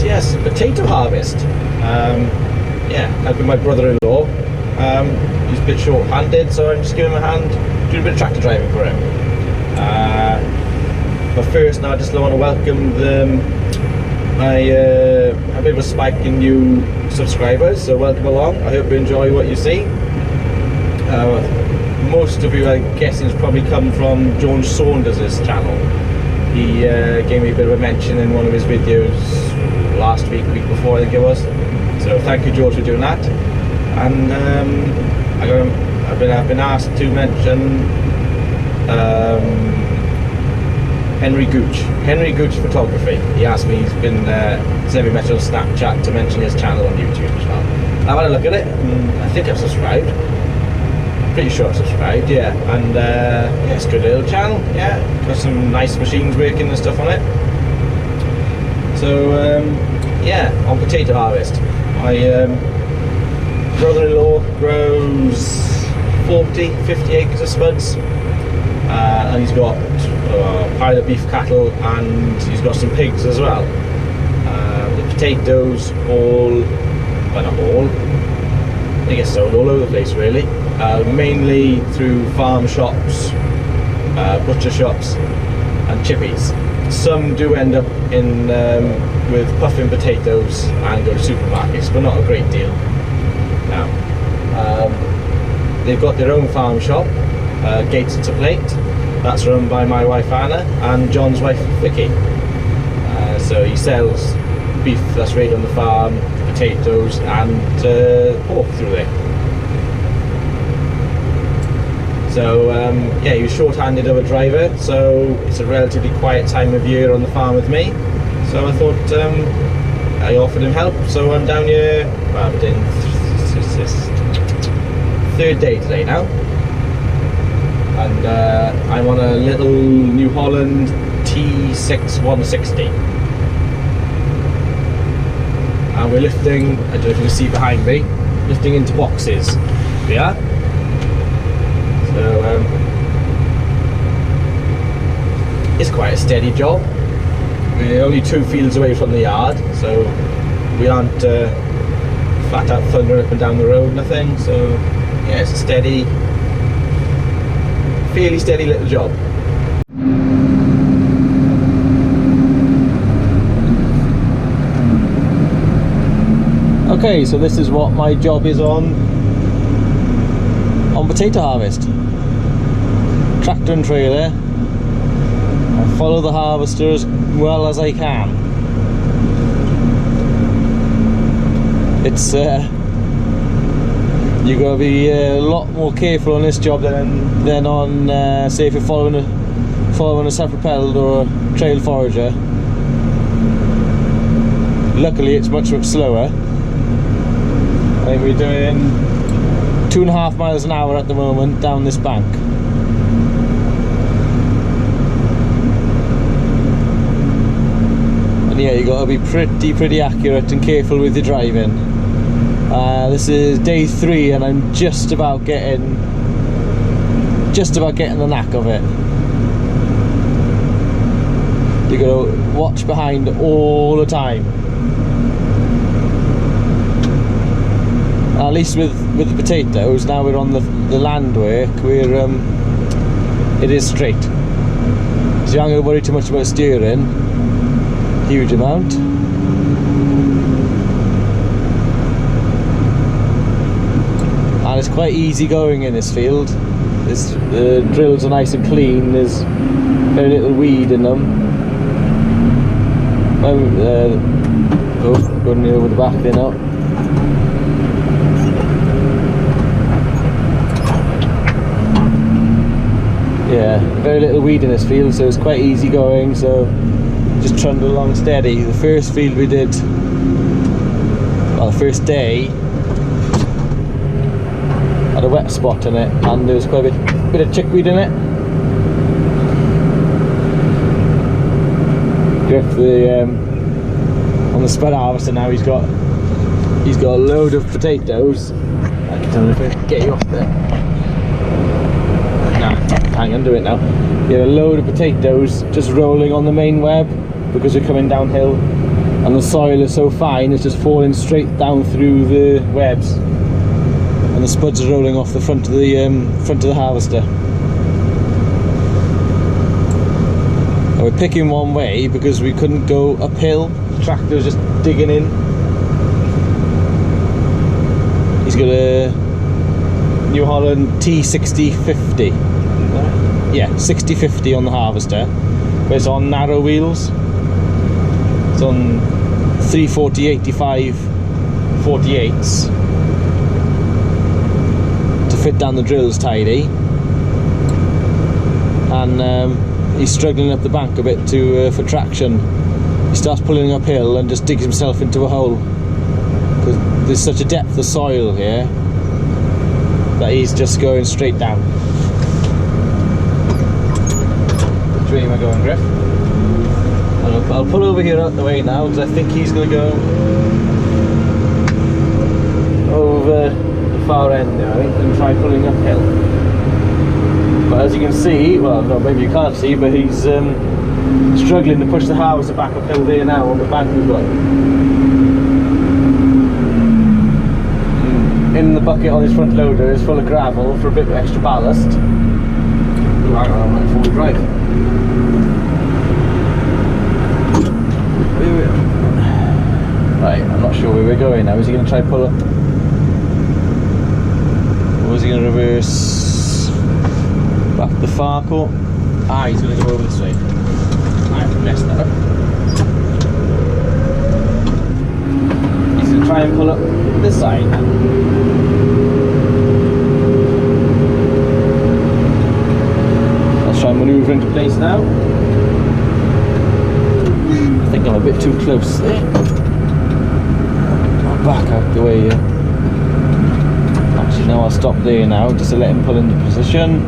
yes, potato harvest. Yeah, helping my brother-in-law. He's a bit short-handed, so I'm just giving him a hand doing a bit of tractor driving for him. But first, now I just want to welcome a bit of a spike in new subscribers. So welcome along. I hope you enjoy what you see. Most of you, I'm guessing, has probably come from John Saunders' channel. He gave me a bit of a mention in one of his videos last week before, I think it was. So thank you, George, for doing that. And I've been asked to mention Henry Gooch Photography. He asked me, he's been sent me a message on Snapchat to mention his channel on YouTube as well. I've had a look at it, and I think I've subscribed. Pretty sure I've subscribed, yeah. And yeah, it's a good little channel, yeah. Got some nice machines working and stuff on it. So yeah, on potato harvest. My brother-in-law grows 50 acres of spuds, and he's got a pile of beef cattle, and he's got some pigs as well. The potatoes not all, they get sold all over the place really, mainly through farm shops, butcher shops and chippies. Some do end up in with puffin potatoes and go to supermarkets, but not a great deal. Now, they've got their own farm shop, Gates to Plate. That's run by my wife Anna and John's wife Vicky. So he sells beef that's raised on the farm, potatoes and pork through there. So yeah, he was short-handed of a driver, so it's a relatively quiet time of year on the farm with me. So I thought I offered him help. So I'm down here. Well, I'm doing third day today now, and I'm on a little New Holland T6 160, and we're lifting. I don't know if you can see behind me, lifting into boxes. Yeah. So it's quite a steady job. We're only 2 fields away from the yard, so we aren't flat out thundering up and down the road, nothing. So yeah, it's a fairly steady little job. Okay, so this is what my job is on potato harvest. Tractor and trailer. I follow the harvester as well as I can. It's you got to be a lot more careful on this job than on say if you're following a self-propelled or a trail forager. Luckily it's much slower. I think we're doing 2.5 miles an hour at the moment down this bank. And yeah, you got to be pretty accurate and careful with your driving. This is day 3, and I'm just about getting the knack of it. You got to watch behind all the time. At least with the potatoes, now we're on the land work, it is straight. So you aren't going to worry too much about steering, huge amount. And it's quite easy going in this field. The drills are nice and clean, there's very little weed in them. Going over the back there now. Yeah, very little weed in this field, so it's quite easy going, so just trundle along steady. The first field we did, well, the first day, had a wet spot in it, and there was quite a bit of chickweed in it. On the spud harvester now, he's got a load of potatoes. I don't know if I can get you off there. Nah, hang on, do it now. You have a load of potatoes just rolling on the main web because we're coming downhill. and the soil is so fine it's just falling straight down through the webs, and the spuds are rolling off the front of the harvester. And we're picking one way because we couldn't go uphill. The tractor was just digging in. He's got a New Holland T6050. Yeah, 6050 on the harvester, but it's on narrow wheels. It's on 340/85 48s to fit down the drills tidy, and he's struggling up the bank a bit for traction. He starts pulling uphill and just digs himself into a hole because there's such a depth of soil here that he's just going straight down. Which way am I going, Griff? I'll pull over here out the way now because I think he's going to go over the far end there, I think, and try pulling uphill. But as you can see, well, no, maybe you can't see, but he's struggling to push the harvester back uphill there now on the bank we've got. In the bucket on his front loader is full of gravel for a bit of extra ballast. Ooh, hang on, I'm on forward drive. Right, I'm not sure where we're going now. Is he going to try pull up? Or is he going to reverse back the far court? Ah, he's going to go over this way. I've messed that up. He's going to try and pull up this side. Let's try and manoeuvre into place now. I think I'm a bit too close there. I'll back out the way here. Actually, no, I'll stop there now just to let him pull into position.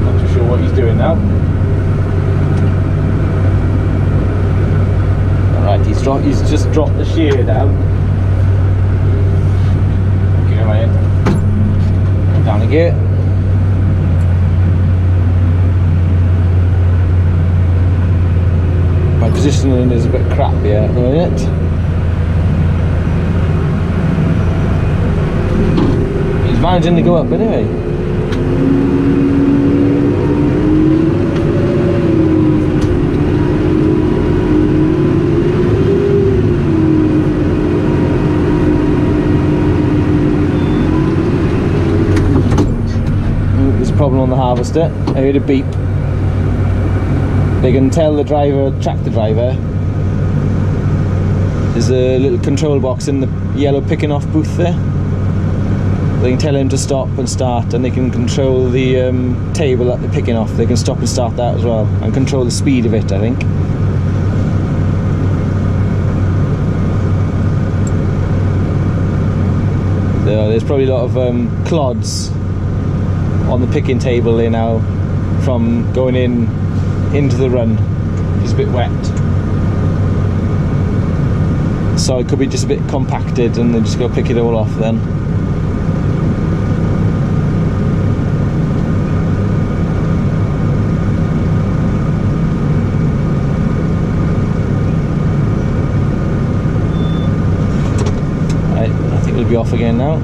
Not too sure what he's doing now. He's just dropped the shear down. Okay, am I in? Down again. My positioning is a bit crap here at the minute. He's managing to go up anyway. Problem on the harvester. I heard a beep. They can tell the driver, tractor driver, there's a little control box in the yellow picking off booth there. They can tell him to stop and start, and they can control the table that they're picking off. They can stop and start that as well, and control the speed of it, I think. There's probably a lot of clods on the picking table there now from going into the run. It's a bit wet, so it could be just a bit compacted and they just go pick it all off then. Right, I think we'll be off again now.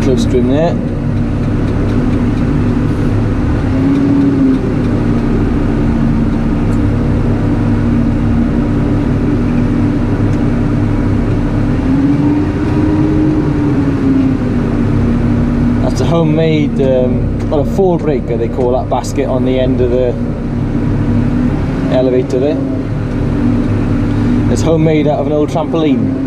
Close to him there. That's a homemade, well, a fall breaker they call that basket on the end of the elevator there. It's homemade out of an old trampoline.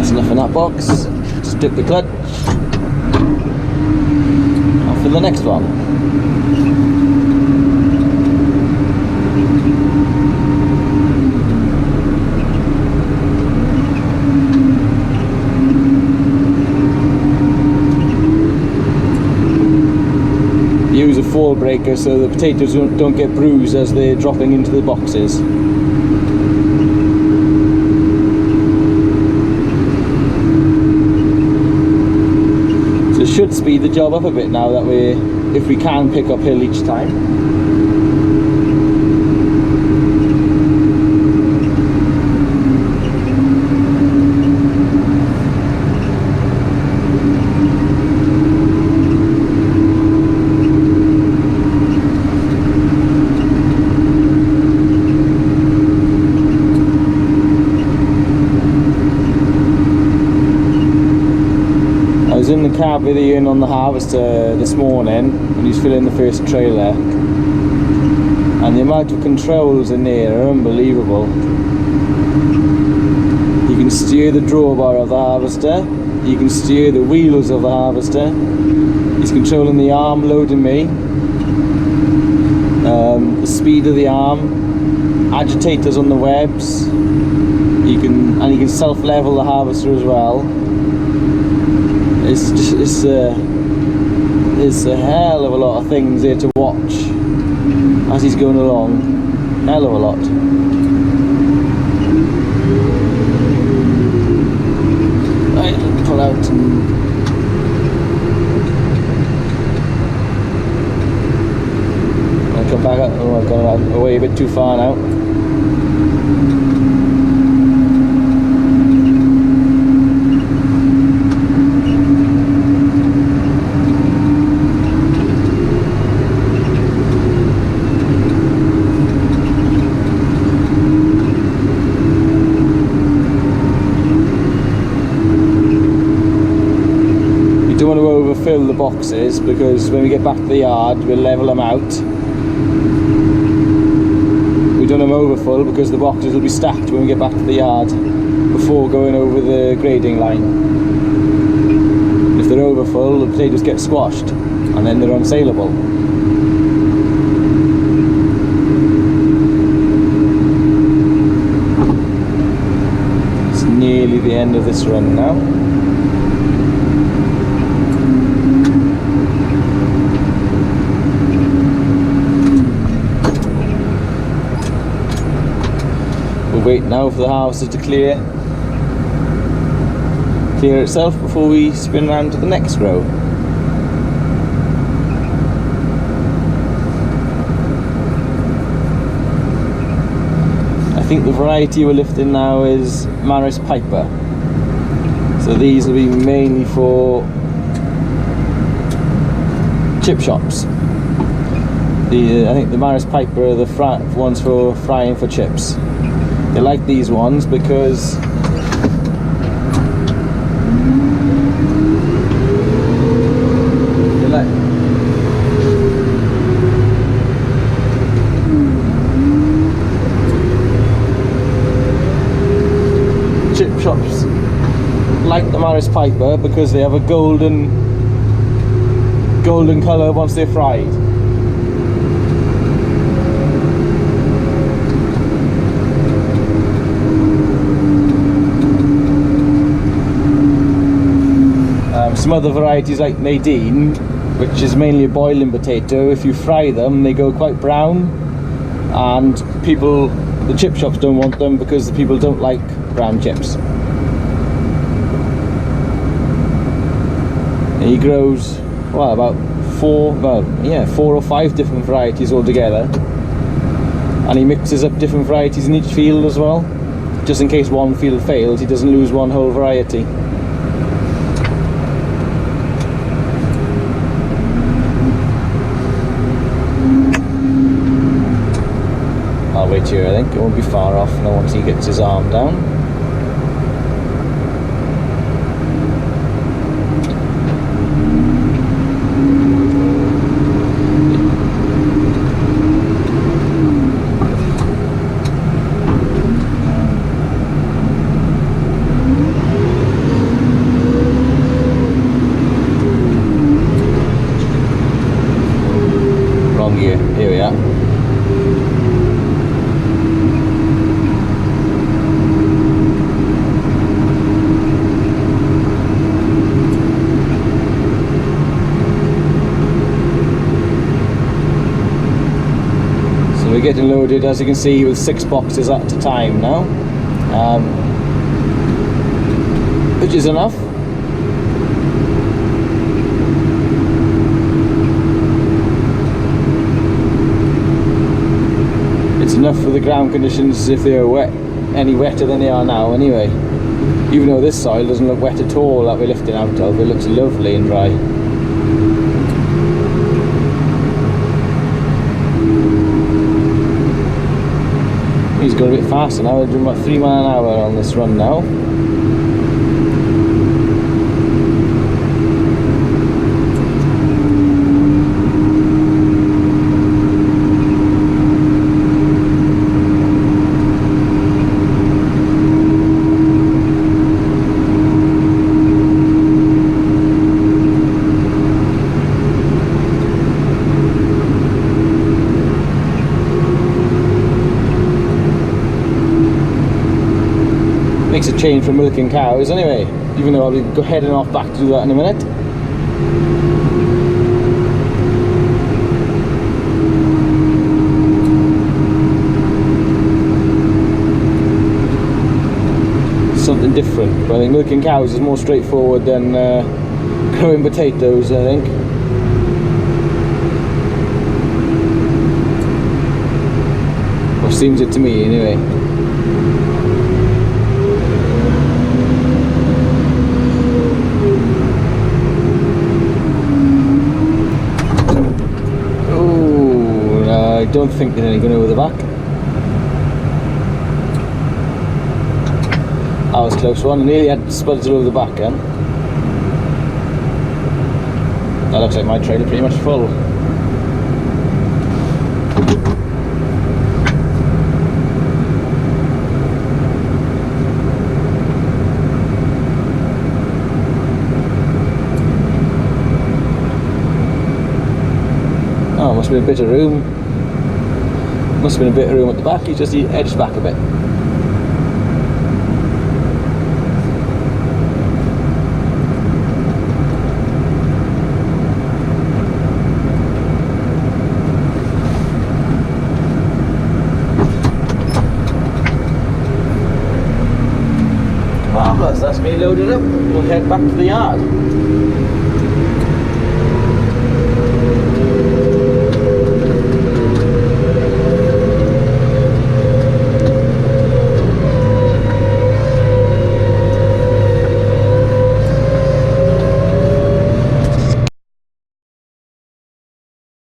Enough in that box. Just dip the clutch. for the next one. Use a fall breaker so the potatoes don't get bruised as they're dropping into the boxes. So it should speed the job up a bit now that if we can pick up hill each time. I was in the cab with Ian on the harvester this morning when he was filling the first trailer, and the amount of controls in there are unbelievable. You can steer the drawbar of the harvester, you can steer the wheels of the harvester, he's controlling the arm loading me, the speed of the arm, agitators on the webs, you can self-level the harvester as well. It's a hell of a lot of things here to watch as he's going along. Hell of a lot. Right, pull out and I'll come back up. Oh, I've gone away a bit too far now. Fill the boxes because when we get back to the yard we'll level them out. We don't have them over full because the boxes will be stacked when we get back to the yard before going over the grading line. If they're over full, the potatoes get squashed and then they're unsaleable. It's nearly the end of this run now. Wait now for the harvester to clear itself before we spin around to the next row. I think the variety we're lifting now is Maris Piper. So these will be mainly for chip shops. I think the Maris Piper are the ones for frying for chips. They like these ones because they like chip shops like the Maris Piper because they have a golden colour once they're fried. Some other varieties like Nadine, which is mainly a boiling potato, if you fry them they go quite brown, and the chip shops don't want them because the people don't like brown chips. And he grows about 4 or 5 different varieties altogether, and he mixes up different varieties in each field as well, just in case one field fails he doesn't lose one whole variety. I'll wait here, I think. It won't be far off now once he gets his arm down. getting loaded, as you can see, with 6 boxes at a time now, which is enough. It's enough for the ground conditions if they are wet, any wetter than they are now anyway. Even though this soil doesn't look wet at all that we're lifting out of, it looks lovely and dry. He's got a bit faster now. We're doing about 3 miles an hour on this run now. Makes a change from milking cows anyway, even though I'll be heading off back to do that in a minute. Something different, but I think milking cows is more straightforward than growing potatoes, I think. Or seems it to me anyway. I don't think there's any going over the back. That was a close one. I nearly had spuds all over the back then. That looks like my trailer pretty much full. Oh, must be a bit of room. Must have been a bit of room at the back, he just edged back a bit. Marvellous, that's me loaded up. We'll head back to the yard.